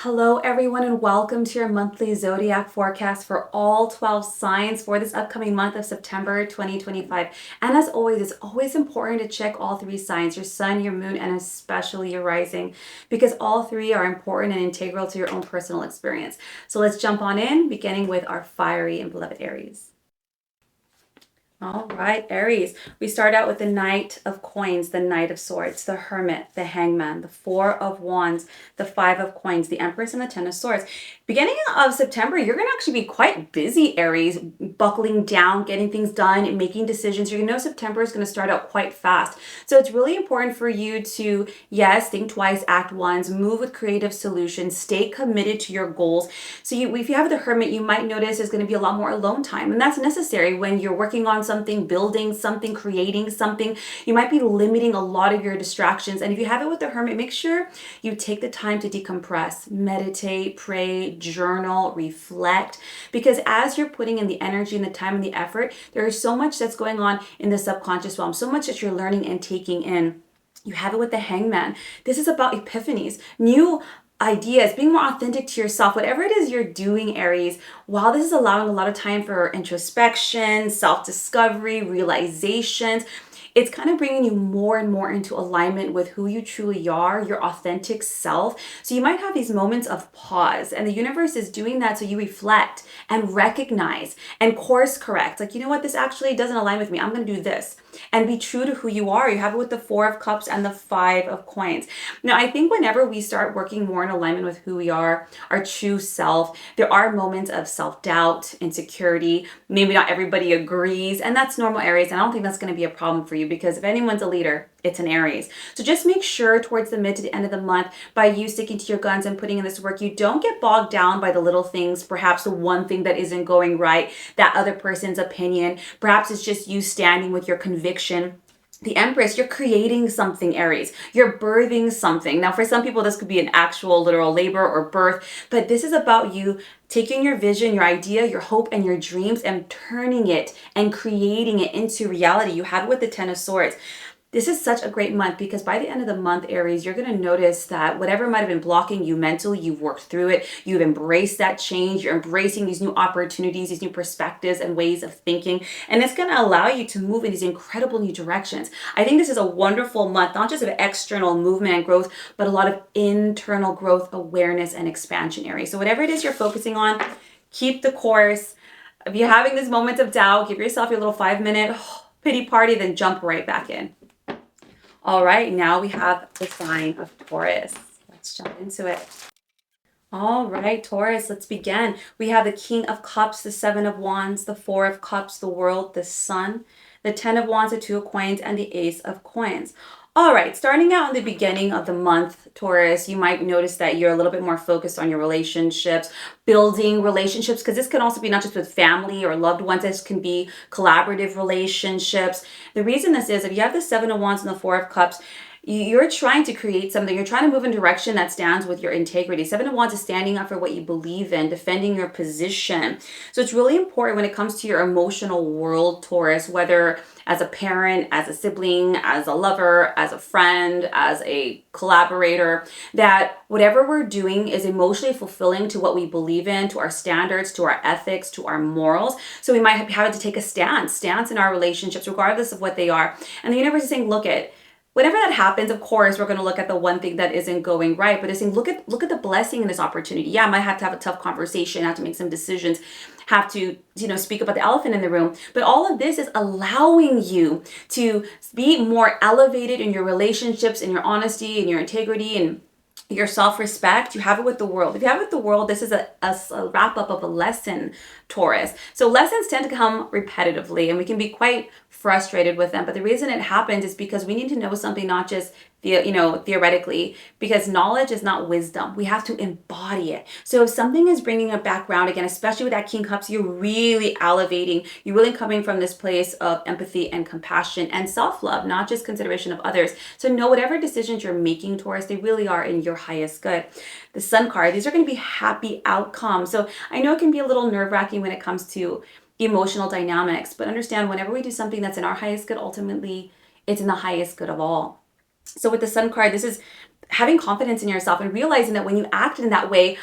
Hello, everyone, and welcome to your monthly zodiac forecast for all 12 signs for this upcoming month of September 2025. And as always, it's always important to check all three signs, your sun, your moon, and especially your rising, because all three are important and integral to your own personal experience. So let's jump on in, beginning with our fiery and beloved Aries. All right, Aries. We start out with the Knight of Coins, the Knight of Swords, the Hermit, the Hangman, the Four of Wands, the Five of Coins, the Empress, and the Ten of Swords. Beginning of September, you're going to actually be quite busy, Aries, buckling down, getting things done, and making decisions. You're going to know September is going to start out quite fast. So it's really important for you to, yes, think twice, act once, move with creative solutions, stay committed to your goals. So if you have the Hermit, you might notice there's going to be a lot more alone time, and that's necessary when you're working on something, building something, creating something. You might be limiting a lot of your distractions. And if you have it with the Hermit, make sure you take the time to decompress, meditate, pray, journal, reflect, because as you're putting in the energy and the time and the effort, there is so much that's going on in the subconscious realm, so much that you're learning and taking in. You have it with the Hangman. This is about epiphanies, new ideas, being more authentic to yourself, whatever it is you're doing, Aries. While this is allowing a lot of time for introspection, self-discovery, realizations, it's kind of bringing you more and more into alignment with who you truly are, your authentic self. So you might have these moments of pause, and the universe is doing that so you reflect and recognize and course correct. Like, you know what, this actually doesn't align with me. I'm going to do this. And be true to who you are. You have it with the Four of Cups and the Five of Coins. Now, I think whenever we start working more in alignment with who we are, our true self, there are moments of self-doubt, insecurity. Maybe not everybody agrees, and that's normal, Aries. And I don't think that's going to be a problem for you, because if anyone's a leader, it's an Aries. So just make sure towards the mid to the end of the month, by you sticking to your guns and putting in this work, you don't get bogged down by the little things, perhaps the one thing that isn't going right, that other person's opinion. Perhaps it's just you standing with your conviction. The Empress, you're creating something, Aries. You're birthing something. Now, for some people, this could be an actual literal labor or birth, but this is about you taking your vision, your idea, your hope, and your dreams and turning it and creating it into reality. You have it with the Ten of Swords. This is such a great month, because by the end of the month, Aries, you're going to notice that whatever might have been blocking you mentally, you've worked through it. You've embraced that change. You're embracing these new opportunities, these new perspectives and ways of thinking. And it's going to allow you to move in these incredible new directions. I think this is a wonderful month, not just of external movement and growth, but a lot of internal growth, awareness, and expansion, Aries. So whatever it is you're focusing on, keep the course. If you're having these moments of doubt, give yourself your little 5-minute pity party, then jump right back in. All right, now we have the sign of Taurus. Let's jump into it. All right, Taurus, let's begin. We have the King of Cups, the Seven of Wands, the Four of Cups, the World, the Sun, the Ten of Wands, the Two of Coins, and the Ace of Coins. All right, starting out in the beginning of the month, Taurus, you might notice that you're a little bit more focused on your relationships, building relationships, because this can also be not just with family or loved ones. This can be collaborative relationships. The reason this is, if you have the Seven of Wands and the Four of Cups, you're trying to create something. You're trying to move in a direction that stands with your integrity. Seven of Wands is standing up for what you believe in, defending your position. So it's really important when it comes to your emotional world, Taurus, whether as a parent, as a sibling, as a lover, as a friend, as a collaborator, that whatever we're doing is emotionally fulfilling to what we believe in, to our standards, to our ethics, to our morals. So we might have to take a stance in our relationships, regardless of what they are. And the universe is saying, look at whenever that happens, of course, we're going to look at the one thing that isn't going right, but it's saying, look at the blessing in this opportunity. Yeah, I might have to have a tough conversation, have to make some decisions, have to, speak about the elephant in the room. But all of this is allowing you to be more elevated in your relationships, in your honesty, in your integrity, and your self-respect. You have it with the World. If you have it with the World, this is a wrap-up of a lesson, Taurus. So lessons tend to come repetitively, and we can be quite frustrated with them. But the reason it happens is because we need to know something, not just theoretically, because knowledge is not wisdom. We have to embody it. So if something is bringing it back around again, especially with that King Cups, you're really elevating. You're really coming from this place of empathy and compassion and self-love, not just consideration of others. So know whatever decisions you're making, Taurus, they really are in your highest good. The Sun card, these are going to be happy outcomes. So I know it can be a little nerve-wracking when it comes to emotional dynamics, but understand whenever we do something that's in our highest good, ultimately it's in the highest good of all. So with the Sun card, this is having confidence in yourself and realizing that when you acted in that way,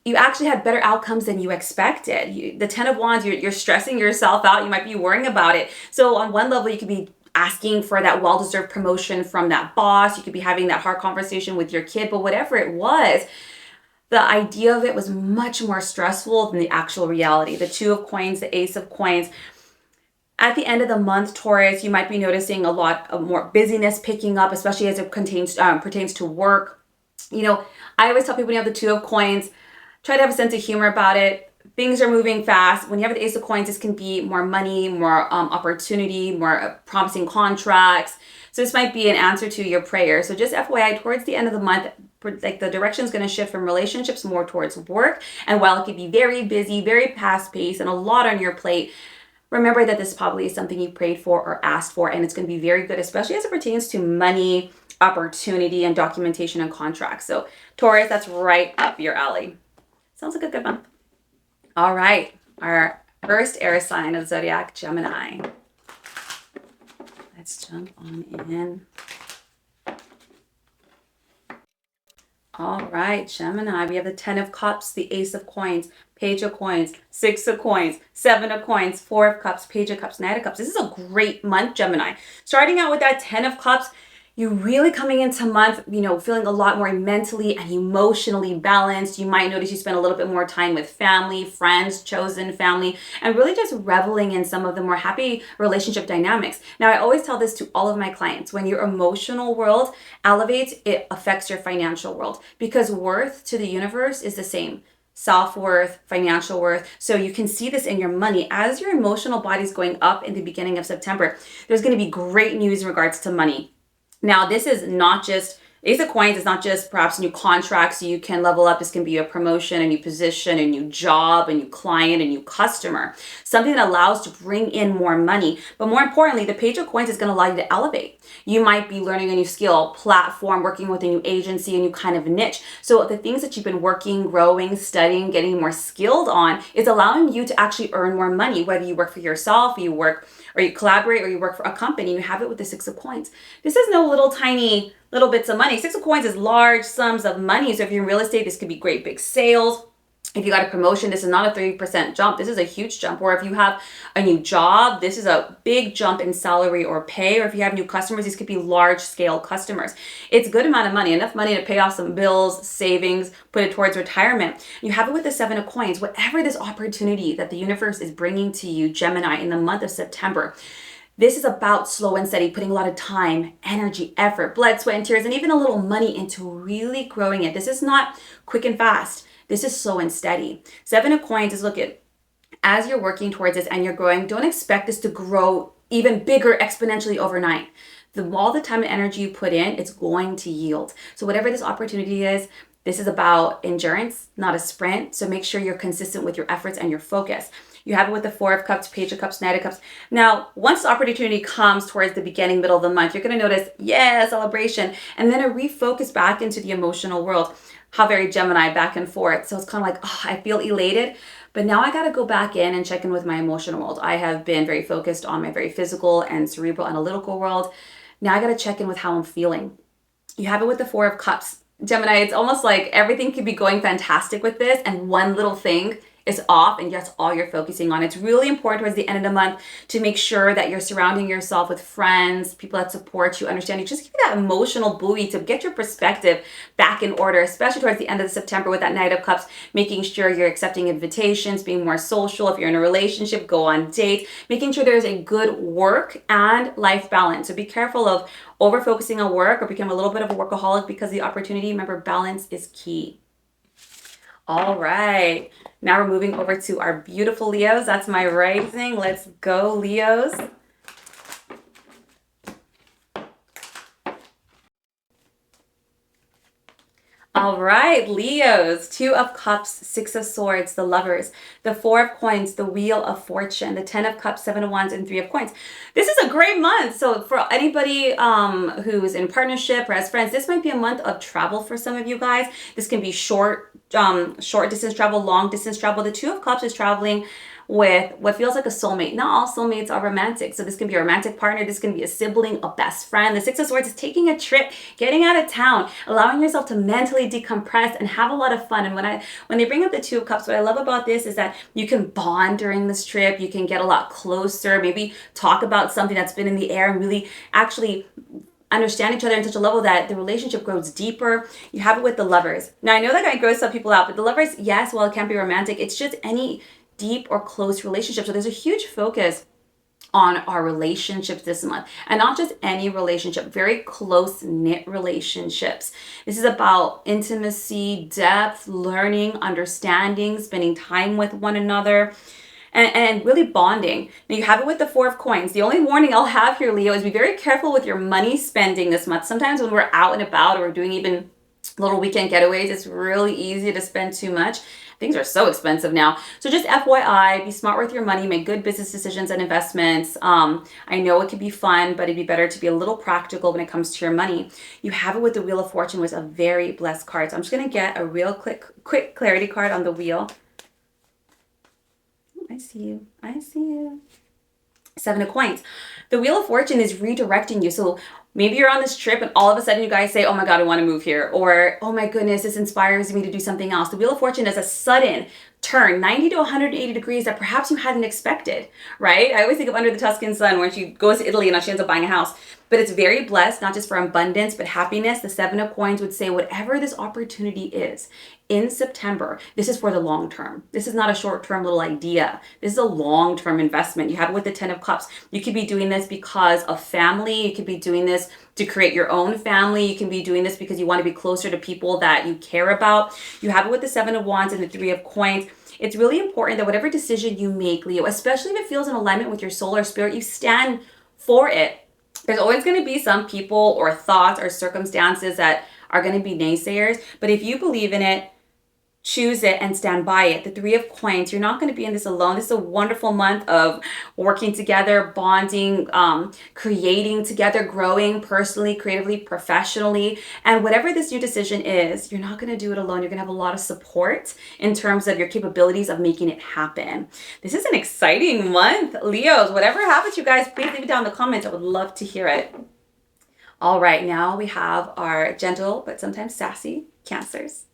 you actually had better outcomes than you expected. The 10 of Wands, you're stressing yourself out. You might be worrying about it. So on one level, you could be asking for that well-deserved promotion from that boss. You could be having that hard conversation with your kid, but whatever it was, the idea of it was much more stressful than the actual reality. The Two of Coins, the Ace of Coins. At the end of the month, Taurus, you might be noticing a lot of more busyness picking up, especially as it pertains to work. You know, I always tell people when you have the Two of Coins, try to have a sense of humor about it. Things are moving fast. When you have the Ace of Coins, this can be more money, more opportunity, more promising contracts. So this might be an answer to your prayer. So just FYI, towards the end of the month, like the direction is going to shift from relationships more towards work. And while it could be very busy, very fast paced, and a lot on your plate, remember that this probably is something you prayed for or asked for, and it's going to be very good, especially as it pertains to money, opportunity, and documentation and contracts. So Taurus, that's right up your alley. Sounds like a good month. All right, our first air sign of zodiac, Gemini. Let's jump on in. All right, Gemini, we have the 10 of Cups, the Ace of Coins, Page of Coins, Six of Coins, Seven of Coins, Four of Cups, Page of Cups, Knight of Cups. This is a great month, Gemini. Starting out with that 10 of Cups, you're really coming into month, you know, feeling a lot more mentally and emotionally balanced. You might notice you spend a little bit more time with family, friends, chosen family, and really just reveling in some of the more happy relationship dynamics. Now, I always tell this to all of my clients. When your emotional world elevates, it affects your financial world, because worth to the universe is the same. Self-worth, financial worth. So you can see this in your money. As your emotional body is going up in the beginning of September, there's going to be great news in regards to money. Now, this is not just, Ace of Coins is not just perhaps new contracts you can level up. This can be a promotion, a new position, a new job, a new client, a new customer. Something that allows to bring in more money. But more importantly, the Page of Coins is going to allow you to elevate. You might be learning a new skill, platform, working with a new agency, a new kind of niche. So the things that you've been working, growing, studying, getting more skilled on is allowing you to actually earn more money, whether you work for yourself, you work or you collaborate, or you work for a company. You have it with the Six of Coins. This is no little tiny little bits of money. Six of Coins is large sums of money. So if you're in real estate, this could be great big sales. If you got a promotion, this is not a 30% jump. This is a huge jump. Or if you have a new job, this is a big jump in salary or pay. Or if you have new customers, these could be large scale customers. It's a good amount of money, enough money to pay off some bills, savings, put it towards retirement. You have it with the Seven of Coins. Whatever this opportunity that the universe is bringing to you, Gemini, in the month of September, this is about slow and steady, putting a lot of time, energy, effort, blood, sweat, and tears, and even a little money into really growing it. This is not quick and fast. This is slow and steady. Seven of Coins is, look at, as you're working towards this and you're growing, don't expect this to grow even bigger exponentially overnight. All the time and energy you put in, it's going to yield. So whatever this opportunity is, this is about endurance, not a sprint. So make sure you're consistent with your efforts and your focus. You have it with the Four of Cups, Page of Cups, Knight of Cups. Now, once the opportunity comes towards the beginning, middle of the month, you're going to notice, yeah, celebration, and then a refocus back into the emotional world. How very Gemini, back and forth. So it's kind of like, oh, I feel elated, but now I got to go back in and check in with my emotional world. I have been very focused on my very physical and cerebral analytical world. Now I got to check in with how I'm feeling. You have it with the Four of Cups. Gemini, it's almost like everything could be going fantastic with this, and one little thing is off, and that's all you're focusing on. It's really important towards the end of the month to make sure that you're surrounding yourself with friends, people that support you, understand you. Just give you that emotional buoy to get your perspective back in order, especially towards the end of September with that Knight of Cups, making sure you're accepting invitations, being more social. If you're in a relationship, go on dates, making sure there's a good work and life balance. So be careful of over-focusing on work or become a little bit of a workaholic, because the opportunity, remember, balance is key. All right, now we're moving over to our beautiful Leos. That's my rising. Let's go, Leos. All right, Leos, Two of Cups, Six of Swords, the Lovers, the Four of Coins, the Wheel of Fortune, the 10 of Cups, Seven of Wands, and Three of Coins. This is a great month. So for anybody who's in partnership or has friends, this might be a month of travel for some of you guys. This can be short distance travel, long distance travel. The Two of Cups is traveling with what feels like a soulmate. Not all soulmates are romantic. So this can be a romantic partner. This can be a sibling, a best friend. The Six of Swords is taking a trip, getting out of town, allowing yourself to mentally decompress and have a lot of fun. And when they bring up the Two of Cups, what I love about this is that you can bond during this trip. You can get a lot closer, maybe talk about something that's been in the air and really actually understand each other in such a level that the relationship grows deeper. You have it with the Lovers. Now, I know that might gross some people out, but the Lovers, yes, while it can't be romantic, it's just any deep or close relationship. So there's a huge focus on our relationships this month, and not just any relationship, very close-knit relationships. This is about intimacy, depth, learning, understanding, spending time with one another, and really bonding. Now you have it with the Four of Coins. The only warning I'll have here, Leo, is be very careful with your money spending this month. Sometimes when we're out and about or we're doing even little weekend getaways, it's really easy to spend too much. Things are so expensive now. So just FYI, be smart with your money, make good business decisions and investments. I know it can be fun, but it'd be better to be a little practical when it comes to your money. You have it with the Wheel of Fortune, which is a very blessed card. So I'm just gonna get a real quick clarity card on the wheel. I see you. I see you. Seven of Coins. The Wheel of Fortune is redirecting you. So maybe you're on this trip and all of a sudden you guys say, oh my God, I want to move here. Or, oh my goodness, this inspires me to do something else. The Wheel of Fortune is a sudden turn, 90 to 180 degrees that perhaps you hadn't expected, right? I always think of Under the Tuscan Sun when she goes to Italy and now she ends up buying a house. But it's very blessed, not just for abundance, but happiness. The Seven of Coins would say whatever this opportunity is in September, this is for the long term. This is not a short-term little idea. This is a long-term investment. You have it with the Ten of Cups. You could be doing this because of family. You could be doing this to create your own family. You can be doing this because you want to be closer to people that you care about. You have it with the Seven of Wands and the Three of Coins. It's really important that whatever decision you make, Leo, especially if it feels in alignment with your soul or spirit, you stand for it. There's always going to be some people or thoughts or circumstances that are going to be naysayers. But if you believe in it, choose it and stand by it. The Three of Coins, you're not going to be in this alone. This is a wonderful month of working together, bonding, creating together, growing personally, creatively, professionally. And whatever this new decision is, you're not going to do it alone. You're going to have a lot of support in terms of your capabilities of making it happen. This is an exciting month, Leos. Whatever happens, you guys, please leave it down in the comments. I would love to hear it. All right, now we have our gentle but sometimes sassy Cancers.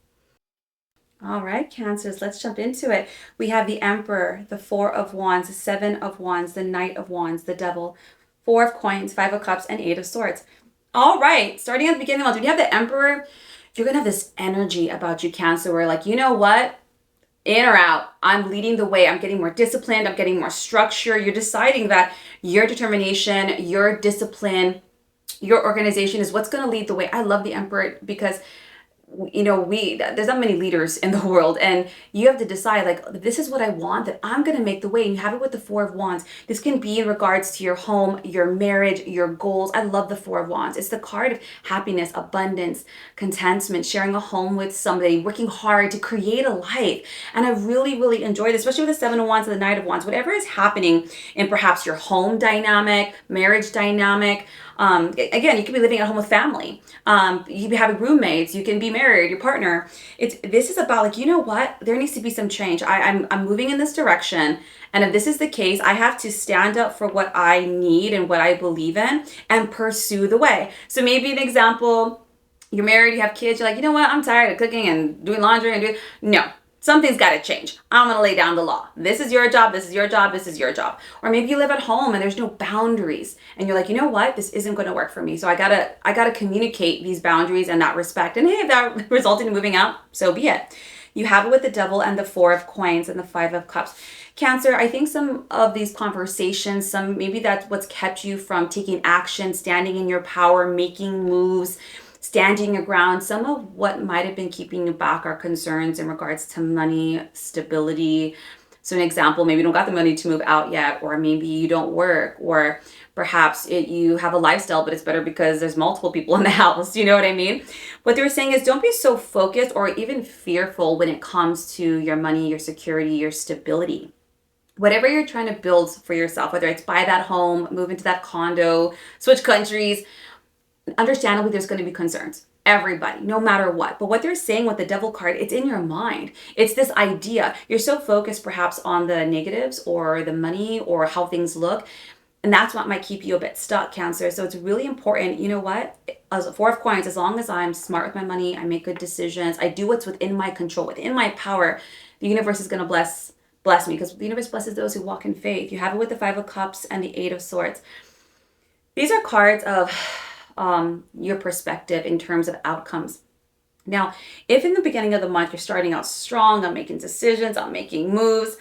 All right, Cancers, let's jump into it. We have the Emperor, the Four of Wands, the Seven of Wands, the Knight of Wands, the Devil, Four of Coins, Five of Cups, and Eight of Swords. All right, starting at the beginning of the month, when you have the Emperor, you're going to have this energy about you, Cancer, where like, you know what? In or out, I'm leading the way. I'm getting more disciplined. I'm getting more structure. You're deciding that your determination, your discipline, your organization is what's going to lead the way. I love the Emperor because you know, there's not many leaders in the world, and you have to decide, like, this is what I want, that I'm going to make the way. And you have it with the Four of Wands. This can be in regards to your home, your marriage, your goals. I love the Four of Wands. It's the card of happiness, abundance, contentment, sharing a home with somebody, working hard to create a life. And I really, really enjoy this, especially with the Seven of Wands and the Knight of Wands. Whatever is happening in perhaps your home dynamic, marriage dynamic, again, you could be living at home with family. You can be having roommates. You can be married, your partner. This is about, like, you know what? There needs to be some change. I'm moving in this direction. And if this is the case, I have to stand up for what I need and what I believe in and pursue the way. So maybe an example, you're married, you have kids. You're like, you know what? I'm tired of cooking and doing laundry and doing, no. Something's got to change. I'm going to lay down the law. This is your job. This is your job. This is your job. Or maybe you live at home and there's no boundaries and you're like, you know what? This isn't going to work for me. So I gotta communicate these boundaries and that respect. And hey, if that resulted in moving out, so be it. You have it with the Devil and the Four of Coins and the Five of Cups. Cancer, I think some of these conversations, maybe that's what's kept you from taking action, standing in your power, making moves, standing your ground. Some of what might have been keeping you back are concerns in regards to money, stability. So an example, maybe you don't got the money to move out yet, or maybe you don't work, or perhaps you have a lifestyle, but it's better because there's multiple people in the house. You know what I mean? What they were saying is don't be so focused or even fearful when it comes to your money, your security, your stability. Whatever you're trying to build for yourself, whether it's buy that home, move into that condo, switch countries, understandably, there's going to be concerns. everybody, no matter what. But what they're saying with the devil card, it's in your mind. It's this idea. You're so focused perhaps on the negatives or the money or how things look. And that's what might keep you a bit stuck, Cancer. So it's really important. You know what? As a Four of Coins, as long as I'm smart with my money, I make good decisions, I do what's within my control, within my power, the universe is going to bless me, because the universe blesses those who walk in faith. You have it with the Five of Cups and the Eight of Swords. These are cards of your perspective in terms of outcomes. Now, if in the beginning of the month you're starting out strong, I'm making decisions, I'm making moves,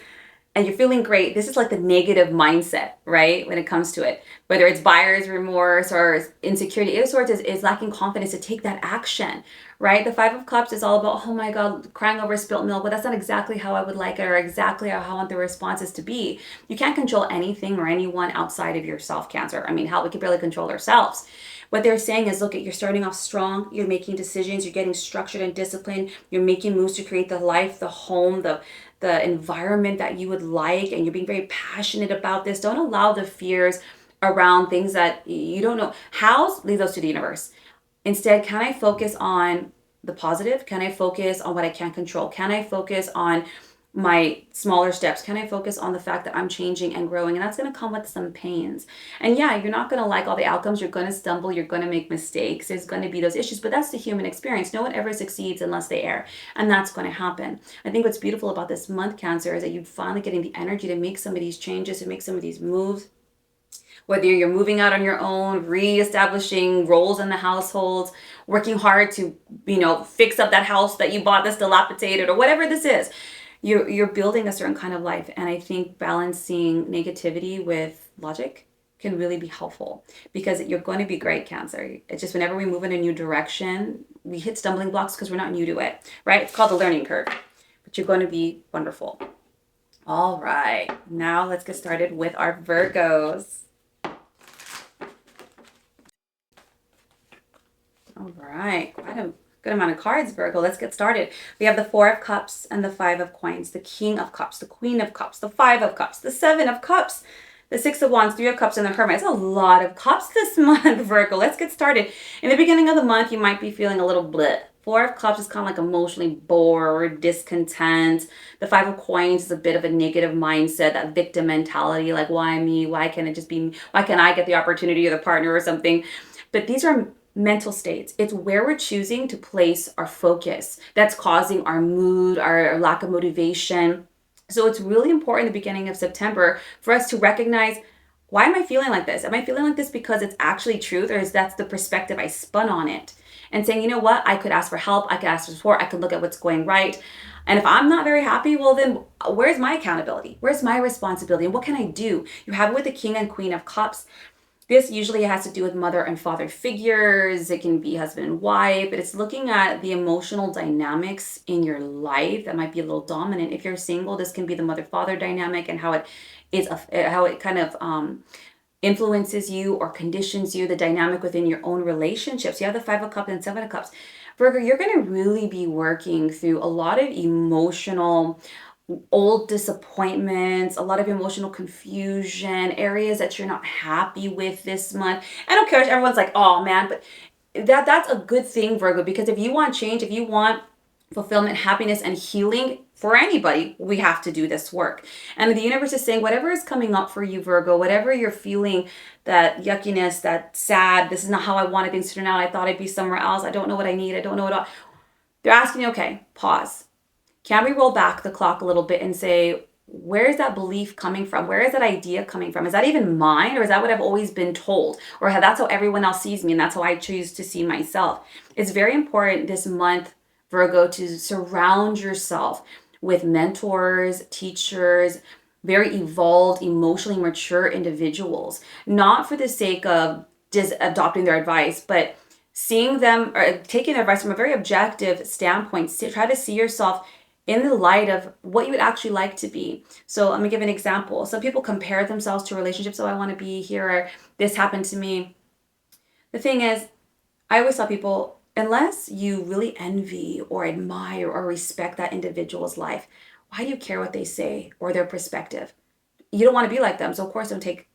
and you're feeling great, this is like the negative mindset, right? When it comes to it, whether it's buyer's remorse or insecurity, Eight of Swords is lacking confidence to take that action, right? The Five of Cups is all about, oh my God, crying over spilt milk, but that's not exactly how I would like it or exactly how I want the responses to be. You can't control anything or anyone outside of yourself, Cancer. I mean, hell, we can barely control ourselves. What they're saying is, look, you're starting off strong, you're making decisions, you're getting structured and disciplined, you're making moves to create the life, the home, the environment that you would like, and you're being very passionate about this. Don't allow the fears around things that you don't know. How? Leave those to the universe. Instead, can I focus on the positive? Can I focus on what I can control? Can I focus on my smaller steps? Can I focus on the fact that I'm changing and growing? And that's going to come with some pains. And yeah, you're not going to like all the outcomes. You're going to stumble. You're going to make mistakes. There's going to be those issues, but that's the human experience. No one ever succeeds unless they err. And that's going to happen. I think what's beautiful about this month, Cancer, is that you're finally getting the energy to make some of these changes, to make some of these moves. Whether you're moving out on your own, reestablishing roles in the household, working hard to, fix up that house that you bought that's dilapidated, or whatever this is. You're building a certain kind of life. And I think balancing negativity with logic can really be helpful, because you're going to be great, Cancer. It's just whenever we move in a new direction, we hit stumbling blocks because we're not new to it, right? It's called the learning curve, but you're going to be wonderful. All right, now let's get started with our Virgos. All right, quite a good amount of cards, Virgo. Let's get started. We have the Four of Cups and the Five of Coins, the King of Cups, the Queen of Cups, the Five of Cups, the Seven of Cups, the Six of Wands, Three of Cups, and the Hermit. It's a lot of cups this month, Virgo. Let's get started. In the beginning of the month, you might be feeling a little bleh. Four of Cups is kind of like emotionally bored, discontent. The Five of Coins is a bit of a negative mindset, that victim mentality, like, why me? Why can't it just be me? Why can't I get the opportunity or the partner or something? But these are mental states. It's where we're choosing to place our focus that's causing our mood, our lack of motivation. So it's really important in the beginning of September for us to recognize, why am I feeling like this? Am I feeling like this because it's actually truth, or is that the perspective I spun on it? And saying, you know what, I could ask for help, I could ask for support, I could look at what's going right. And if I'm not very happy, well then where's my accountability? Where's my responsibility? And what can I do? You have it with the King and Queen of Cups. This usually has to do with mother and father figures. It can be husband and wife, but it's looking at the emotional dynamics in your life that might be a little dominant. If you're single, this can be the mother-father dynamic and how it kind of influences you or conditions you, the dynamic within your own relationships. You have the Five of Cups and Seven of Cups. Virgo, you're going to really be working through a lot of emotional old disappointments, a lot of emotional confusion, areas that you're not happy with this month. I don't care if everyone's like, oh man, but that's a good thing, Virgo, because if you want change, if you want fulfillment, happiness, and healing for anybody, we have to do this work. And the universe is saying, whatever is coming up for you, Virgo, whatever you're feeling, that yuckiness, that sad, this is not how I wanted things to turn out, I thought I'd be somewhere else, I don't know what I need, I don't know what they're asking you, okay, pause. Can we roll back the clock a little bit and say, where is that belief coming from? Where is that idea coming from? Is that even mine, or is that what I've always been told? Or that's how everyone else sees me and that's how I choose to see myself? It's very important this month, Virgo, to surround yourself with mentors, teachers, very evolved, emotionally mature individuals, not for the sake of just adopting their advice, but seeing them or taking their advice from a very objective standpoint. Try to see yourself in the light of what you would actually like to be. So let me give an example. Some people compare themselves to relationships. Oh, I want to be here, or this happened to me. The thing is, I always tell people, unless you really envy or admire or respect that individual's life, why do you care what they say or their perspective? You don't want to be like them. So of course, don't take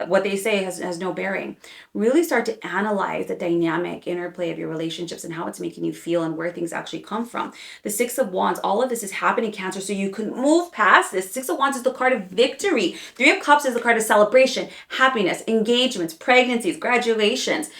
what they say has no bearing. Really start to analyze the dynamic interplay of your relationships and how it's making you feel and where things actually come from. The Six of Wands, all of this is happening, Cancer, so you can move past this. Six of Wands is the card of victory. Three of Cups is the card of celebration, happiness, engagements, pregnancies, graduations.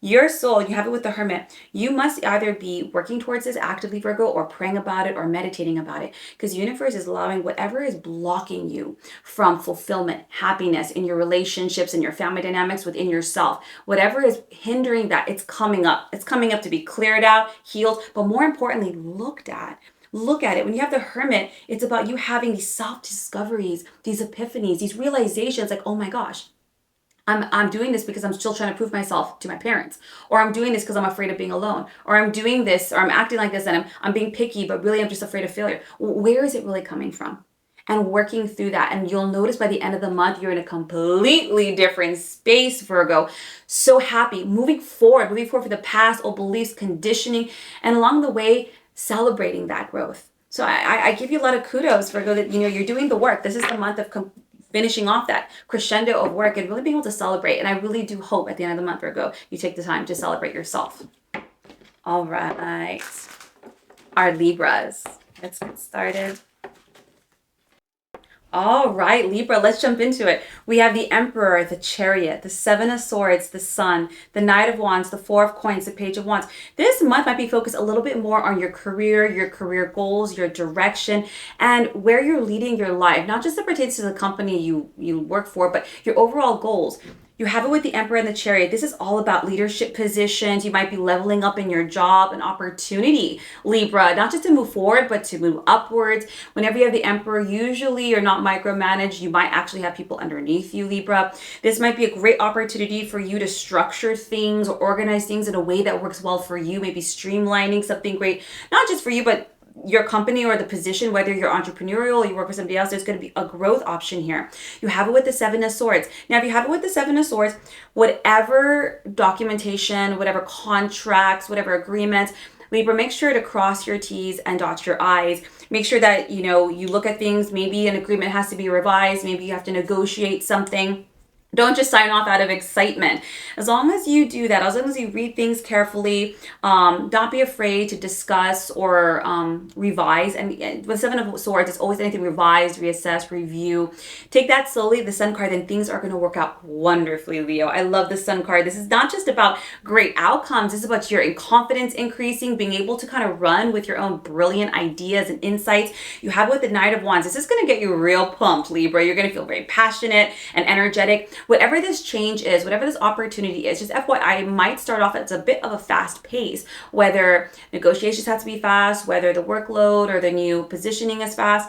Your soul, you have it with the Hermit. You must either be working towards this actively, Virgo, or praying about it or meditating about it, because universe is allowing whatever is blocking you from fulfillment, happiness in your relationships and your family dynamics within yourself. Whatever is hindering that, it's coming up. It's coming up to be cleared out, healed, but more importantly, looked at. Look at it. When you have the Hermit, it's about you having these self-discoveries, these epiphanies, these realizations like, oh my gosh, I'm doing this because I'm still trying to prove myself to my parents, or I'm doing this because I'm afraid of being alone, or I'm doing this, or I'm acting like this and I'm being picky, but really I'm just afraid of failure. Where is it really coming from? And working through that. And you'll notice by the end of the month, you're in a completely different space, Virgo. So happy, moving forward for the past, old beliefs, conditioning, and along the way, celebrating that growth. So I give you a lot of kudos, Virgo, that, you're doing the work. This is the month of finishing off that crescendo of work and really being able to celebrate. And I really do hope at the end of the month, Virgo, you take the time to celebrate yourself. All right. Our Libras. Let's get started. All right, Libra, let's jump into it. We have the Emperor, the Chariot, the Seven of Swords, the Sun, the Knight of Wands, the Four of Coins, the Page of Wands. This month might be focused a little bit more on your career goals, your direction, and where you're leading your life. Not just that pertains to the company you work for, but your overall goals. You have it with the Emperor and the Chariot. This is all about leadership positions. You might be leveling up in your job, an opportunity, Libra, not just to move forward, but to move upwards. Whenever you have the Emperor, usually you're not micromanaged. You might actually have people underneath you, Libra. This might be a great opportunity for you to structure things or organize things in a way that works well for you. Maybe streamlining something great, not just for you, but your company or the position, whether you're entrepreneurial or you work with somebody else, there's going to be a growth option here. You have it with the Seven of Swords. Now, if you have it with the Seven of Swords, whatever documentation, whatever contracts, whatever agreements, Libra, make sure to cross your T's and dot your I's. Make sure that, you look at things. Maybe an agreement has to be revised. Maybe you have to negotiate something. Don't just sign off out of excitement. As long as you do that, as long as you read things carefully, don't be afraid to discuss or revise. And with Seven of Swords, it's always anything revised, reassess, review. Take that slowly, the Sun card, then things are going to work out wonderfully, Leo. I love the Sun card. This is not just about great outcomes. It's about your confidence increasing, being able to kind of run with your own brilliant ideas and insights. You have it with the Knight of Wands. This is going to get you real pumped, Libra. You're going to feel very passionate and energetic. Whatever this change is, whatever this opportunity is, just FYI, it might start off at a bit of a fast pace, whether negotiations have to be fast, whether the workload or the new positioning is fast.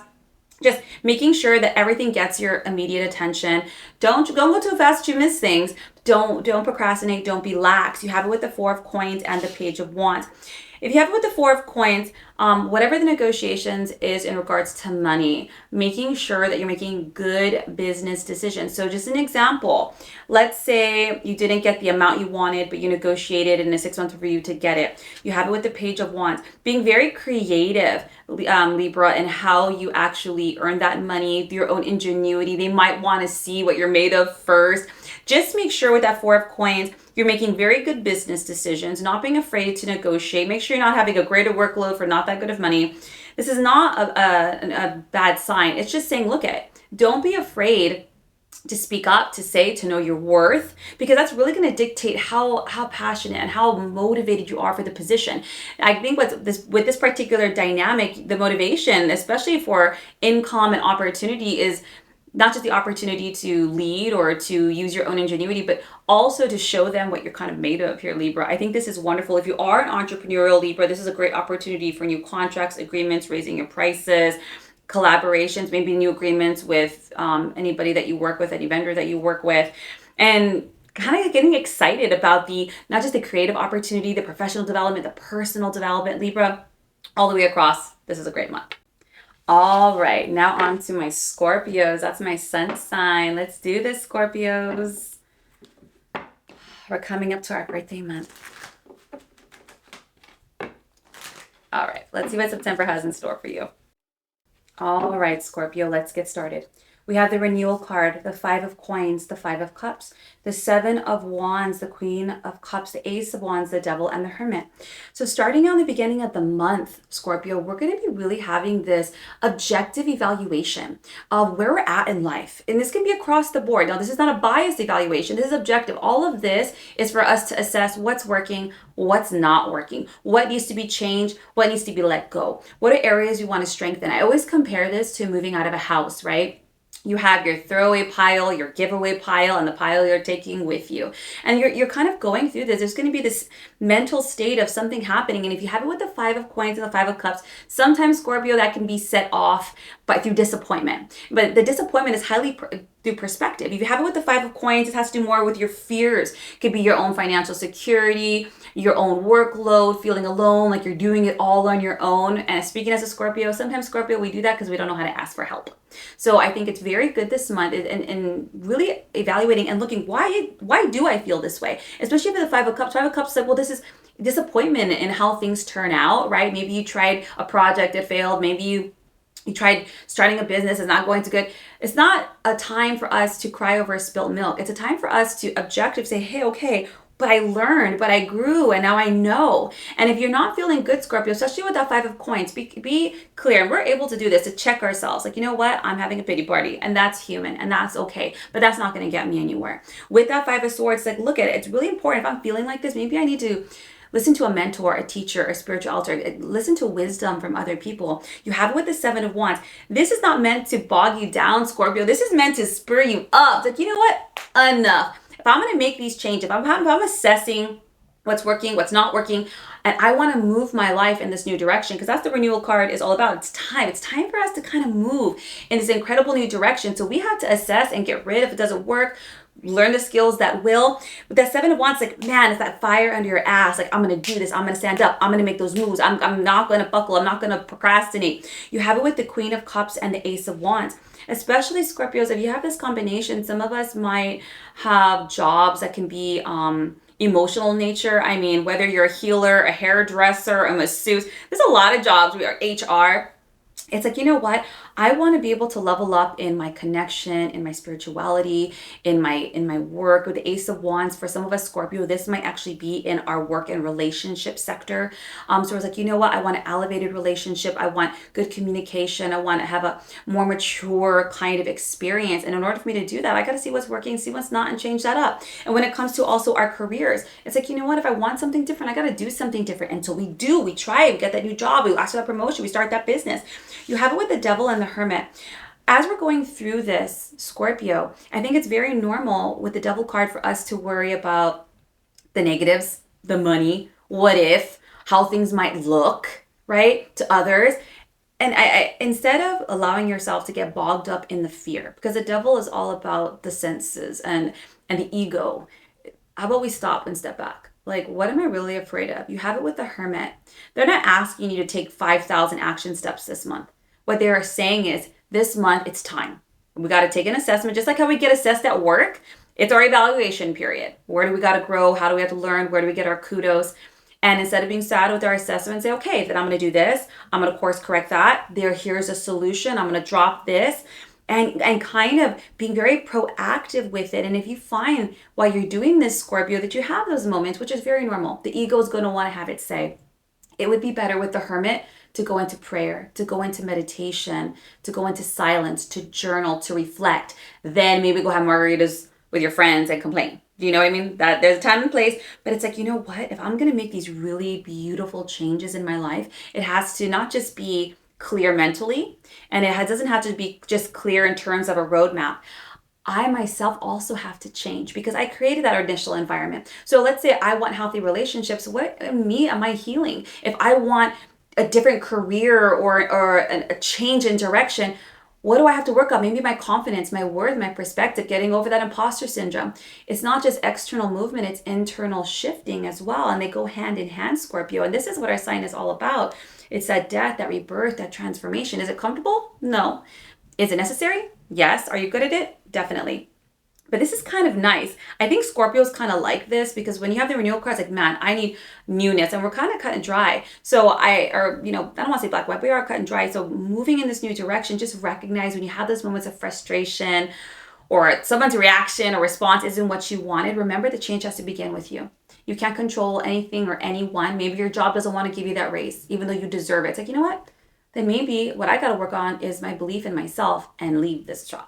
Just making sure that everything gets your immediate attention. Don't go too fast to miss things. Don't procrastinate. Don't be lax. You have it with the Four of Coins and the Page of Wands. If you have it with the Four of Coins, whatever the negotiations is in regards to money, making sure that you're making good business decisions. So just an example, let's say you didn't get the amount you wanted, but you negotiated in a 6 month for you to get it. You have it with the Page of Wands. Being very creative, Libra, in how you actually earn that money, your own ingenuity. They might want to see what you're made of first. Just make sure with that Four of Coins, you're making very good business decisions, not being afraid to negotiate. Make sure you're not having a greater workload for not that good of money. This is not a bad sign. It's just saying, look at it. Don't be afraid to speak up, to say, to know your worth, because that's really going to dictate how passionate and how motivated you are for the position. I think with this particular dynamic, the motivation, especially for income and opportunity, is not just the opportunity to lead or to use your own ingenuity, but also to show them what you're kind of made of here, Libra. I think this is wonderful. If you are an entrepreneurial Libra, this is a great opportunity for new contracts, agreements, raising your prices, collaborations, maybe new agreements with anybody that you work with, any vendor that you work with, and kind of getting excited about not just the creative opportunity, the professional development, the personal development, Libra, all the way across. This is a great month. All right, now on to my Scorpios. That's my sun sign. Let's do this, Scorpios. We're coming up to our birthday month. All right, let's see what September has in store for you. All right, Scorpio, let's get started. We have the renewal card, the Five of Coins, the Five of Cups, the Seven of Wands, the Queen of Cups, the Ace of Wands, the Devil, and the Hermit. So starting on the beginning of the month, Scorpio, we're going to be really having this objective evaluation of where we're at in life. And this can be across the board. Now, this is not a biased evaluation. This is objective. All of this is for us to assess what's working, what's not working, what needs to be changed, what needs to be let go. What are areas you want to strengthen? I always compare this to moving out of a house, right? You have your throwaway pile, your giveaway pile, and the pile you're taking with you. And you're kind of going through this. There's going to be this mental state of something happening. And if you have it with the Five of Coins and the Five of Cups, sometimes, Scorpio, that can be set off through disappointment. But the disappointment is highly through perspective. If you have it with the Five of Coins, it has to do more with your fears. It could be your own financial security, your own workload, feeling alone, like you're doing it all on your own. And speaking as a Scorpio, sometimes, Scorpio, we do that because we don't know how to ask for help. So I think it's very good this month in really evaluating and looking, why do I feel this way? Especially for the Five of Cups. Five of Cups, like, well, this is disappointment in how things turn out, right? Maybe you tried a project, it failed. Maybe you tried starting a business, it's not going so good. It's not a time for us to cry over spilled milk. It's a time for us to objectively say, hey, okay, but I learned, but I grew, and now I know. And if you're not feeling good, Scorpio, especially with that Five of Coins, be clear. And we're able to do this, to check ourselves. Like, you know what? I'm having a pity party, and that's human, and that's okay. But that's not going to get me anywhere. With that Five of Swords, like, look at it. It's really important. If I'm feeling like this, maybe I need to listen to a mentor, a teacher, a spiritual altar. Listen to wisdom from other people. You have it with the Seven of Wands. This is not meant to bog you down, Scorpio. This is meant to spur you up. It's like, you know what? Enough. If I'm going to make these changes, if I'm assessing what's working, what's not working, and I want to move my life in this new direction, because that's the renewal card is all about. It's time. It's time for us to kind of move in this incredible new direction. So we have to assess and get rid if it doesn't work, learn the skills that will. With that Seven of Wands, like, man, it's that fire under your ass. Like, I'm going to do this. I'm going to stand up. I'm going to make those moves. I'm not going to buckle. I'm not going to procrastinate. You have it with the Queen of Cups and the Ace of Wands. Especially Scorpios, if you have this combination, some of us might have jobs that can be emotional in nature. I mean, whether you're a healer, a hairdresser, a masseuse, there's a lot of jobs. We are HR. It's like, you know what? I want to be able to level up in my connection, in my spirituality, in my work. With the Ace of Wands, for some of us Scorpio, this might actually be in our work and relationship sector. So it's like, you know what? I want an elevated relationship. I want good communication. I want to have a more mature kind of experience. And in order for me to do that, I got to see what's working, see what's not, and change that up. And when it comes to also our careers, it's like, you know what? If I want something different, I got to do something different. And so we try, we get that new job, we ask for that promotion, we start that business. You have it with the Devil and the Hermit. As we're going through this, Scorpio, I think it's very normal with the Devil card for us to worry about the negatives, the money, what if, how things might look, right, to others. And I instead of allowing yourself to get bogged up in the fear, because the Devil is all about the senses and the ego, how about we stop and step back? Like, what am I really afraid of? You have it with the Hermit. They're not asking you to take 5,000 action steps this month. What they are saying is, this month, it's time. We got to take an assessment, just like how we get assessed at work. It's our evaluation period. Where do we got to grow? How do we have to learn? Where do we get our kudos? And instead of being sad with our assessment, say, okay, then I'm going to do this. I'm going to course correct that. Here's a solution. I'm going to drop this. And kind of being very proactive with it. And if you find while you're doing this, Scorpio, that you have those moments, which is very normal, the ego is going to want to have its say. It would be better with the Hermit to go into prayer, to go into meditation, to go into silence, to journal, to reflect. Then maybe go have margaritas with your friends and complain. Do you know what I mean? That there's a time and place, but it's like, you know what? If I'm going to make these really beautiful changes in my life, it has to not just be clear mentally, and it doesn't have to be just clear in terms of a roadmap. I myself also have to change because I created that initial environment. So let's say I want healthy relationships. What in me am I healing? If I want a different career or a change in direction, what do I have to work on? Maybe my confidence, my worth, my perspective, getting over that imposter syndrome. It's not just external movement, it's internal shifting as well. And they go hand in hand, Scorpio. And this is what our sign is all about. It's that death, that rebirth, that transformation. Is it comfortable? No. Is it necessary? Yes. Are you good at it? Definitely. But this is kind of nice. I think Scorpio's kind of like this because when you have the renewal cards, like, man, I need newness, and we're kind of cut and dry. So I don't want to say black, white, but we are cut and dry. So moving in this new direction, just recognize when you have those moments of frustration or someone's reaction or response isn't what you wanted, remember the change has to begin with you. You can't control anything or anyone. Maybe your job doesn't want to give you that raise, even though you deserve it. It's like, you know what? Then maybe what I got to work on is my belief in myself and leave this job.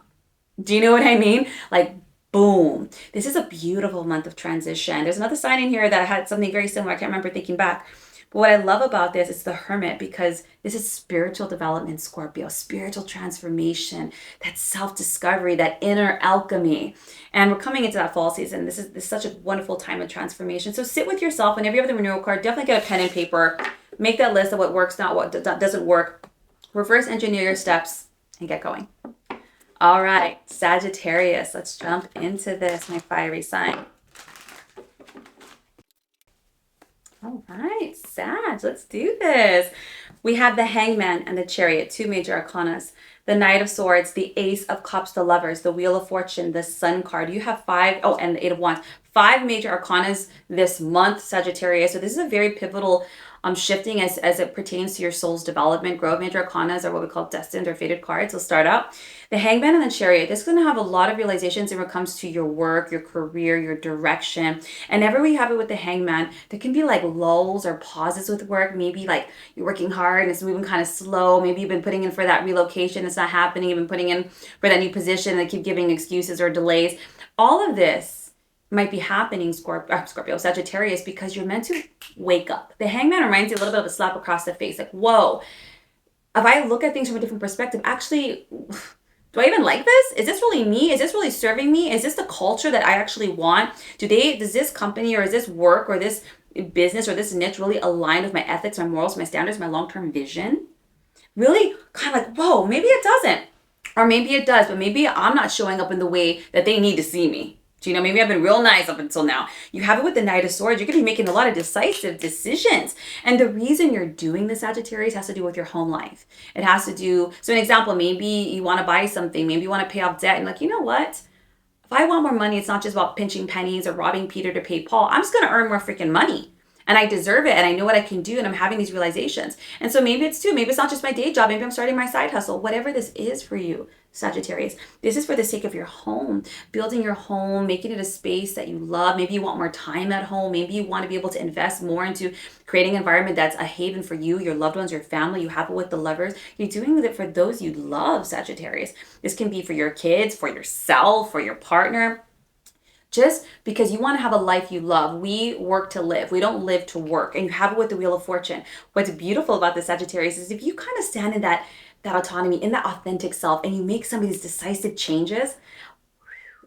Do you know what I mean? Like, boom. This is a beautiful month of transition. There's another sign in here that had something very similar. I can't remember thinking back. But what I love about this is the Hermit, because this is spiritual development, Scorpio, spiritual transformation, that self-discovery, that inner alchemy. And we're coming into that fall season. This is such a wonderful time of transformation. So sit with yourself. Whenever you have the renewal card, definitely get a pen and paper. Make that list of what works, not what doesn't work. Reverse engineer your steps and get going. All right, Sagittarius. Let's jump into this, my fiery sign. All right, Sag, let's do this. We have the Hangman and the Chariot, two major arcanas. The Knight of Swords, the Ace of Cups, the Lovers, the Wheel of Fortune, the Sun card. You have and the Eight of Wands. 5 major arcanas this month, Sagittarius. So this is a very pivotal shifting as it pertains to your soul's development. Growth. Major arcanas are what we call destined or fated cards. We'll start out. The Hangman and the Chariot. This is going to have a lot of realizations when it comes to your work, your career, your direction. And whenever we have it with the Hangman, there can be like lulls or pauses with work. Maybe like you're working hard and it's moving kind of slow. Maybe you've been putting in for that relocation. It's not happening. You've been putting in for that new position and they keep giving excuses or delays. All of this might be happening, Scorpio, Sagittarius, because you're meant to wake up. The Hangman reminds you a little bit of a slap across the face. Like, whoa, if I look at things from a different perspective, actually, do I even like this? Is this really me? Is this really serving me? Is this the culture that I actually want? Does this company or is this work or this business or this niche really align with my ethics, my morals, my standards, my long-term vision? Really kind of like, whoa, maybe it doesn't. Or maybe it does, but maybe I'm not showing up in the way that they need to see me. Maybe I've been real nice up until now. You have it with the Knight of Swords. You're going to be making a lot of decisive decisions. And the reason you're doing the Sagittarius has to do with your home life. It has to do, so an example, maybe you want to buy something. Maybe you want to pay off debt. And like, you know what? If I want more money, it's not just about pinching pennies or robbing Peter to pay Paul. I'm just going to earn more freaking money. And I deserve it. And I know what I can do. And I'm having these realizations. And so maybe it's maybe it's not just my day job. Maybe I'm starting my side hustle. Whatever this is for you, Sagittarius, this is for the sake of your home, building your home, making it a space that you love. Maybe you want more time at home. Maybe you want to be able to invest more into creating an environment that's a haven for you, your loved ones, your family. You have it with the Lovers. You're doing it for those you love, Sagittarius. This can be for your kids, for yourself, for your partner. Just because you want to have a life you love. We work to live. We don't live to work. And you have it with the Wheel of Fortune. What's beautiful about the Sagittarius is if you kind of stand in that autonomy, in that authentic self, and you make some of these decisive changes,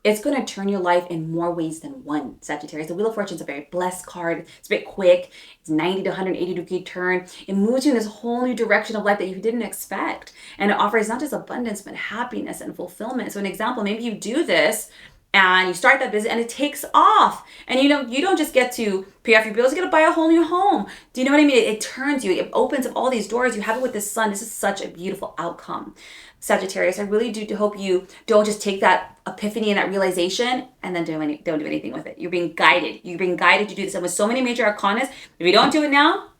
it's going to turn your life in more ways than one, Sagittarius. The Wheel of Fortune is a very blessed card. It's a bit quick. It's 90 to 180 degree turn. It moves you in this whole new direction of life that you didn't expect. And it offers not just abundance, but happiness and fulfillment. So an example, maybe you do this and you start that business and it takes off. And you don't just get to pay off your bills, you get to buy a whole new home. Do you know what I mean? It turns you, it opens up all these doors. You have it with the Sun. This is such a beautiful outcome, Sagittarius. I really do hope you don't just take that epiphany and that realization and then don't do anything with it. You're being guided. You're being guided to do this. And with so many major arcanas, if you don't do it now,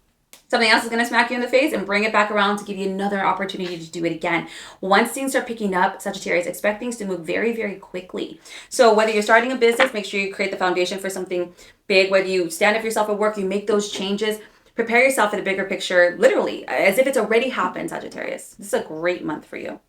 something else is going to smack you in the face and bring it back around to give you another opportunity to do it again. Once things start picking up, Sagittarius, expect things to move very, very quickly. So whether you're starting a business, make sure you create the foundation for something big. Whether you stand up for yourself at work, you make those changes. Prepare yourself for the bigger picture, literally, as if it's already happened, Sagittarius. This is a great month for you.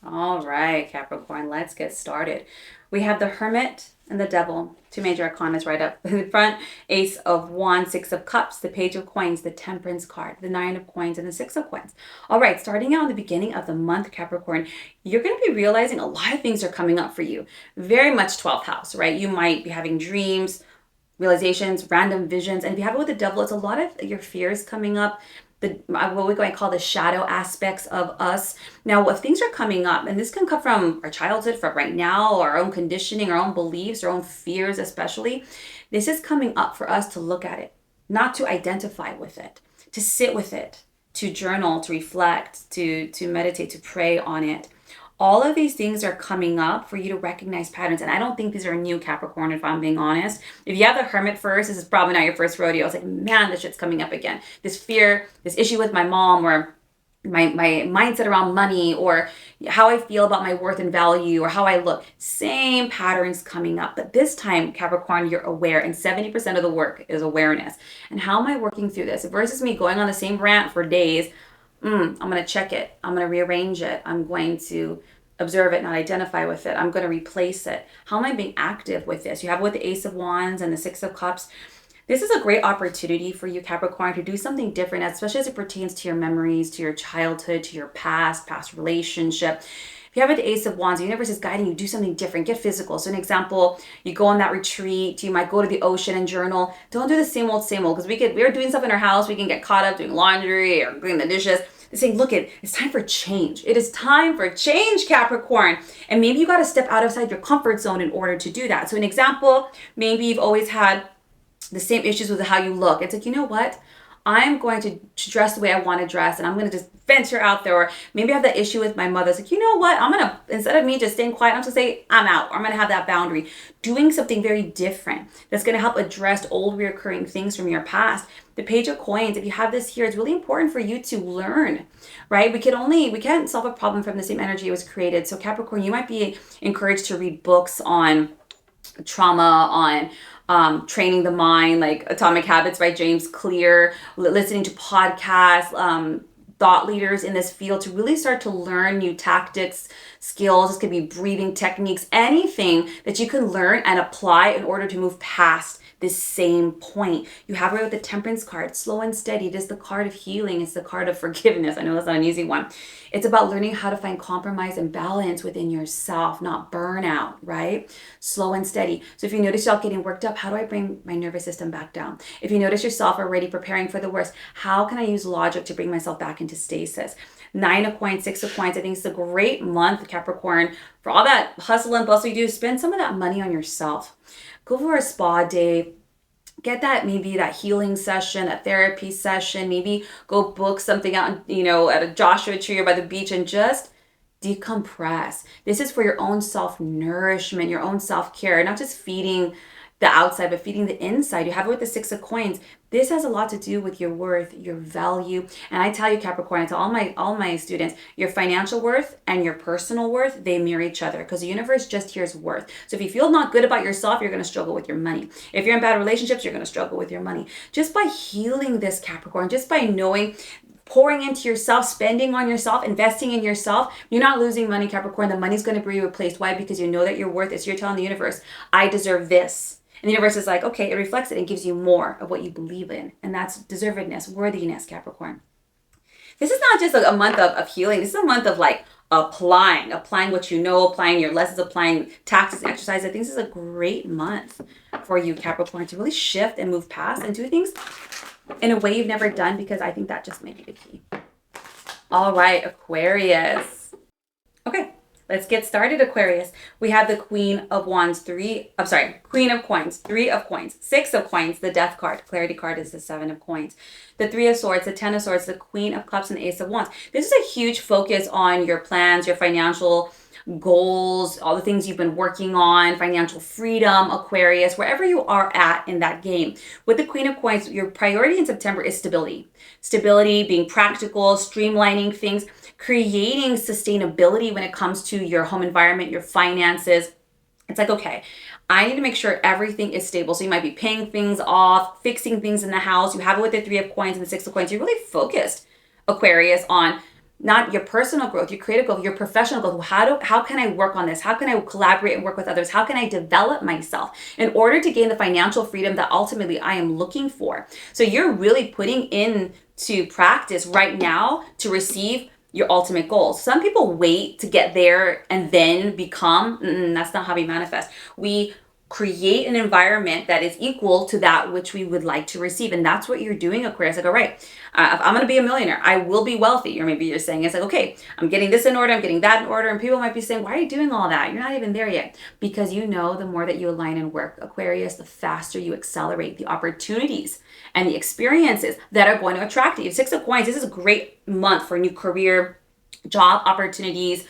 All right, Capricorn, let's get started. We have the Hermit and the Devil, two major arcanas right up in front. Ace of Wands, Six of Cups, the Page of Coins, the Temperance card, the Nine of Coins, and the Six of Coins. All right, starting out in the beginning of the month, Capricorn, you're going to be realizing a lot of things are coming up for you. Very much 12th house, right? You might be having dreams, realizations, random visions. And if you have it with the Devil, it's a lot of your fears coming up. What we might call the shadow aspects of us. Now, if things are coming up, and this can come from our childhood, from right now, our own conditioning, our own beliefs, our own fears especially, this is coming up for us to look at it, not to identify with it, to sit with it, to journal, to reflect, to meditate, to pray on it. All of these things are coming up for you to recognize patterns. And I don't think these are new, Capricorn, if I'm being honest. If you have the Hermit first, this is probably not your first rodeo. It's like, man, this shit's coming up again. This fear, this issue with my mom, or my mindset around money, or how I feel about my worth and value, or how I look. Same patterns coming up. But this time, Capricorn, you're aware, and 70% of the work is awareness. And how am I working through this? Versus me going on the same rant for days, I'm going to check it. I'm going to rearrange it. I'm going to observe it, not identify with it. I'm going to replace it. How am I being active with this? You have it with the Ace of Wands and the Six of Cups. This is a great opportunity for you, Capricorn, to do something different, especially as it pertains to your memories, to your childhood, to your past relationship. If you have the Ace of Wands, the universe is guiding you, do something different, get physical. So an example, you go on that retreat, you might go to the ocean and journal. Don't do the same old, because we're doing stuff in our house, we can get caught up doing laundry or cleaning the dishes. They say, look, it's time for change. It is time for change, Capricorn. And maybe you got to step outside your comfort zone in order to do that. So an example, maybe you've always had the same issues with how you look. It's like, you know what? I'm going to dress the way I want to dress, and I'm going to just venture out there. Or maybe I have that issue with my mother. It's like, you know what? I'm going to, instead of me just staying quiet, I'm just going to say, I'm out. Or I'm going to have that boundary. Doing something very different that's going to help address old reoccurring things from your past. The Page of Coins, if you have this here, it's really important for you to learn, right? We can't solve a problem from the same energy it was created. So Capricorn, you might be encouraged to read books on trauma, on training the mind, like Atomic Habits by James Clear, listening to podcasts, thought leaders in this field to really start to learn new tactics, skills. This could be breathing techniques, anything that you can learn and apply in order to move past this same point. You have it with the Temperance card, slow and steady. It is the card of healing. It's the card of forgiveness. I know that's not an easy one. It's about learning how to find compromise and balance within yourself, not burnout, right? Slow and steady. So if you notice yourself getting worked up, how do I bring my nervous system back down? If you notice yourself already preparing for the worst, how can I use logic to bring myself back into stasis? 9 of Coins, 6 of Coins. I think it's a great month, Capricorn. For all that hustle and bustle you do, spend some of that money on yourself. Go for a spa day. Get that, maybe that healing session, a therapy session. Maybe go book something out, at a Joshua tree or by the beach and just decompress. This is for your own self-nourishment, your own self-care, not just feeding the outside, but feeding the inside. You have it with the 6 of Coins. This has a lot to do with your worth, your value. And I tell you, Capricorn, I tell all my students, your financial worth and your personal worth, they mirror each other because the universe just hears worth. So if you feel not good about yourself, you're going to struggle with your money. If you're in bad relationships, you're going to struggle with your money. Just by healing this, Capricorn, just by knowing, pouring into yourself, spending on yourself, investing in yourself, you're not losing money, Capricorn. The money's going to be replaced. Why? Because you know that your worth is. You're telling the universe, I deserve this. And the universe is like, okay, it reflects it and gives you more of what you believe in. And that's deservedness, worthiness, Capricorn. This is not just a month of healing. This is a month of like applying what you know, applying your lessons, applying tactics, exercise. I think this is a great month for you, Capricorn, to really shift and move past and do things in a way you've never done, because I think that just may be the key. All right, Aquarius. Okay. Let's get started, Aquarius. We have the Queen of Coins, 3 of Coins, 6 of Coins, the Death card. Clarity card is the 7 of Coins. The 3 of Swords, the 10 of Swords, the Queen of Cups, and the Ace of Wands. This is a huge focus on your plans, your financial goals, all the things you've been working on, financial freedom, Aquarius, wherever you are at in that game. With the Queen of Coins, your priority in September is stability. Stability, being practical, streamlining things, creating sustainability when it comes to your home environment, your finances. It's like, okay, I need to make sure everything is stable. So you might be paying things off, fixing things in the house. You have it with the 3 of Coins and the 6 of Coins. You're really focused, Aquarius, on not your personal growth, your creative growth, your professional growth. How can I work on this? How can I collaborate and work with others? How can I develop myself in order to gain the financial freedom that ultimately I am looking for? So you're really putting into practice right now to receive your ultimate goals. Some people wait to get there and then become. That's not how we manifest. We create an environment that is equal to that which we would like to receive. And that's what you're doing, Aquarius. Like, all right, if I'm going to be a millionaire, I will be wealthy. Or maybe you're saying, it's like, okay, I'm getting this in order, I'm getting that in order. And people might be saying, why are you doing all that? You're not even there yet. Because you know, the more that you align and work, Aquarius, the faster you accelerate the opportunities and the experiences that are going to attract you. 6 of Coins, this is a great month for a new career, job opportunities,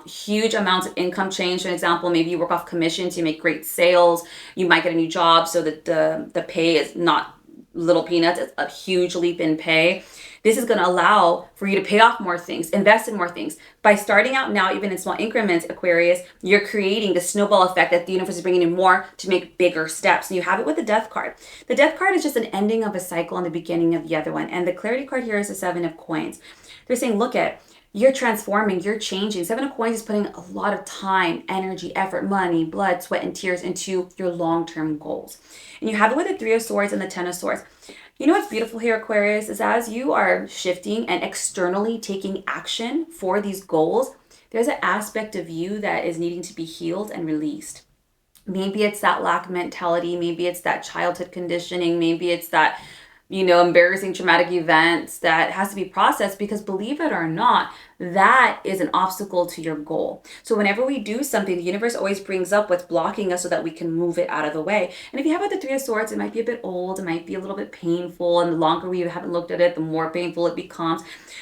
huge amounts of income change. For example, maybe you work off commissions, you make great sales, you might get a new job so that the pay is not little peanuts, it's a huge leap in pay. This is going to allow for you to pay off more things, invest in more things. By starting out now, even in small increments, Aquarius, you're creating the snowball effect that the universe is bringing in more to make bigger steps. And you have it with the Death card. The Death card is just an ending of a cycle and the beginning of the other one. And the Clarity card here is the Seven of Coins. They're saying, look at, you're transforming, you're changing. Seven of Coins is putting a lot of time, energy, effort, money, blood, sweat, and tears into your long-term goals. And you have it with the Three of Swords and the Ten of Swords. You know what's beautiful here, Aquarius, is as you are shifting and externally taking action for these goals, there's an aspect of you that is needing to be healed and released. Maybe it's that lack mentality. Maybe it's that childhood conditioning. Maybe it's that, embarrassing traumatic events that has to be processed, because believe it or not, that is an obstacle to your goal. So whenever we do something, the universe always brings up what's blocking us so that we can move it out of the way. And if you have it, the Three of Swords, it might be a bit old, it might be a little bit painful, and the longer we haven't looked at it, the more painful it becomes.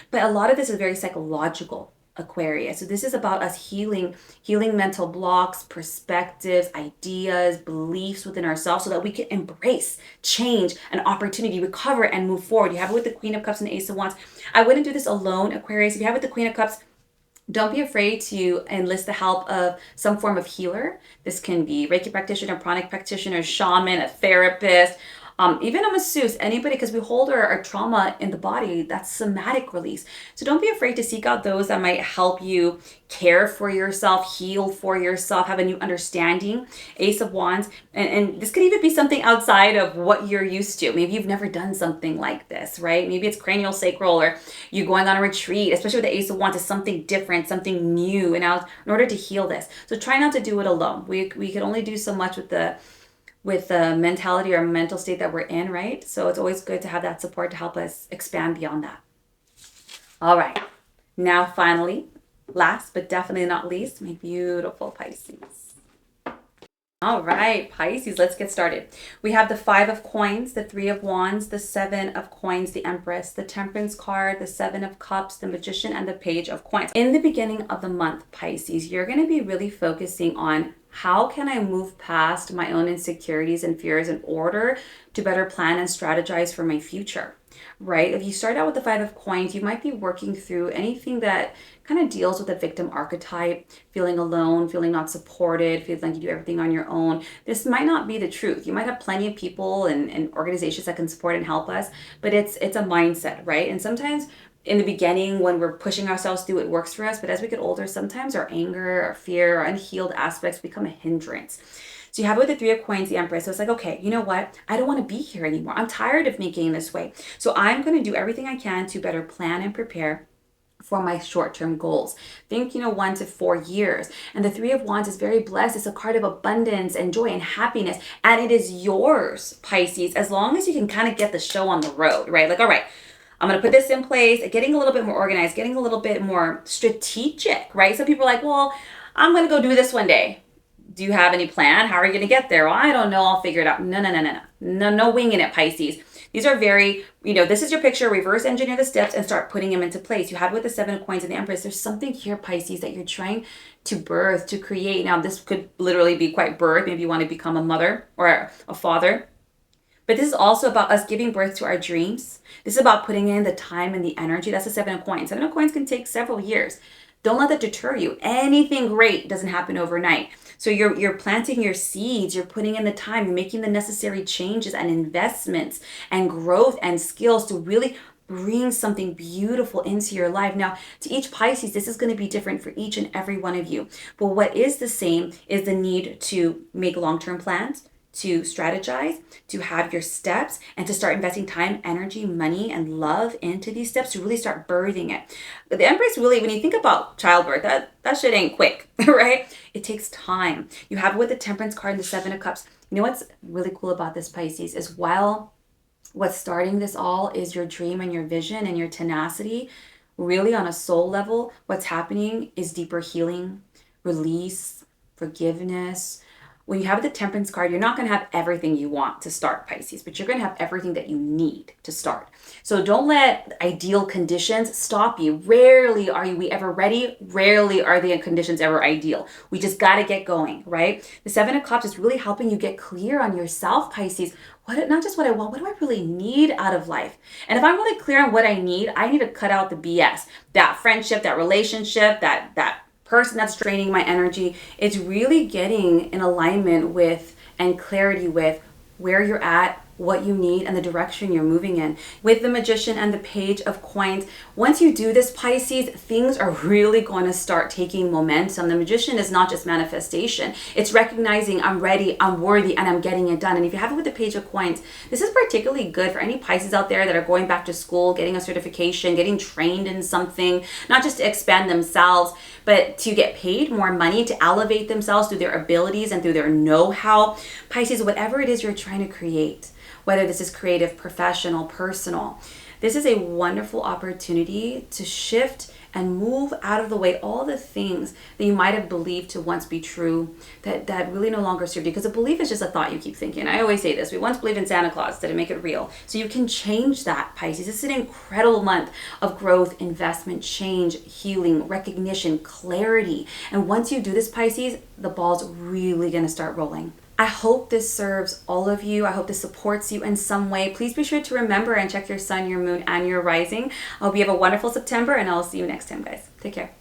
But a lot of this is very psychological, Aquarius. So this is about us healing mental blocks, perspectives, ideas, beliefs within ourselves so that we can embrace change and opportunity, recover and move forward. You have it with the Queen of Cups and the Ace of Wands. I wouldn't do this alone, Aquarius. If you have it with the Queen of Cups, don't be afraid to enlist the help of some form of healer. This can be Reiki practitioner, pranic practitioner, shaman, a therapist, even a masseuse, anybody, because we hold our trauma in the body. That's somatic release. So don't be afraid to seek out those that might help you care for yourself, heal for yourself, have a new understanding. Ace of Wands, and this could even be something outside of what you're used to. Maybe you've never done something like this, right? Maybe it's cranial sacral, or you're going on a retreat, especially with the Ace of Wands, is something different, something new, and in order to heal this. So try not to do it alone. We can only do so much with the mentality or mental state that we're in, right? So it's always good to have that support to help us expand beyond that. All right. Now, finally, last but definitely not least, my beautiful Pisces. All right, Pisces, let's get started. We have the Five of Coins, the Three of Wands, the Seven of Coins, the Empress, the Temperance card, the Seven of Cups, the Magician, and the Page of Coins. In the beginning of the month, Pisces, you're going to be really focusing on how can I move past my own insecurities and fears in order to better plan and strategize for my future, right? If you start out with the Five of Coins, you might be working through anything that kind of deals with the victim archetype, feeling alone, feeling not supported, feeling like you do everything on your own. This might not be the truth. You might have plenty of people and organizations that can support and help us, but it's a mindset, right? And sometimes in the beginning, when we're pushing ourselves through, it works for us. But as we get older, sometimes our anger, our fear, our unhealed aspects become a hindrance. So you have it with the Three of Coins, the Empress. So it's like, okay, you know what? I don't want to be here anymore. I'm tired of making this way. So I'm going to do everything I can to better plan and prepare for my short-term goals. Think, 1 to 4 years. And the Three of Wands is very blessed. It's a card of abundance and joy and happiness. And it is yours, Pisces, as long as you can kind of get the show on the road, right? Like, all right, I'm going to put this in place, getting a little bit more organized, getting a little bit more strategic, right? Some people are like, well, I'm going to go do this one day. Do you have any plan? How are you going to get there? Well, I don't know. I'll figure it out. No winging it, Pisces. These are very, this is your picture, reverse engineer the steps and start putting them into place. You have with the Seven of Coins and the Empress. There's something here, Pisces, that you're trying to birth, to create. Now, this could literally be quite birth. Maybe you want to become a mother or a father. But this is also about us giving birth to our dreams. This is about putting in the time and the energy. That's the Seven of Coins. Seven of Coins can take several years. Don't let that deter you. Anything great doesn't happen overnight. So you're planting your seeds, you're putting in the time, you're making the necessary changes and investments and growth and skills to really bring something beautiful into your life. Now, to each Pisces, this is going to be different for each and every one of you. But what is the same is the need to make long-term plans, to strategize, to have your steps, and to start investing time, energy, money, and love into these steps to really start birthing it. But the Empress really, when you think about childbirth, that shit ain't quick, right? It takes time. You have it with the Temperance card and the Seven of Cups. You know what's really cool about this, Pisces, is while what's starting this all is your dream and your vision and your tenacity, really on a soul level, what's happening is deeper healing, release, forgiveness, when you have the Temperance card, you're not going to have everything you want to start, Pisces, but you're going to have everything that you need to start. So don't let ideal conditions stop you. Rarely are we ever ready. Rarely are the conditions ever ideal. We just got to get going, right? The Seven of Cups is really helping you get clear on yourself, Pisces. Not just what I want, what do I really need out of life? And if I'm really clear on what I need to cut out the BS. That friendship, that relationship, that person that's draining my energy. It's really getting in alignment with and clarity with where you're at, what you need, and the direction you're moving in. With the Magician and the Page of Coins, once you do this, Pisces, things are really going to start taking momentum. The Magician is not just manifestation. It's recognizing I'm ready, I'm worthy, and I'm getting it done. And if you have it with the Page of Coins, this is particularly good for any Pisces out there that are going back to school, getting a certification, getting trained in something, not just to expand themselves, but to get paid more money, to elevate themselves through their abilities and through their know-how. Pisces, whatever it is you're trying to create, whether this is creative, professional, personal, this is a wonderful opportunity to shift and move out of the way all the things that you might have believed to once be true that really no longer serve you. Because a belief is just a thought you keep thinking. I always say this, we once believed in Santa Claus, didn't make it real. So you can change that, Pisces. This is an incredible month of growth, investment, change, healing, recognition, clarity. And once you do this, Pisces, the ball's really gonna start rolling. I hope this serves all of you. I hope this supports you in some way. Please be sure to remember and check your sun, your moon, and your rising. I hope you have a wonderful September, and I'll see you next time, guys. Take care.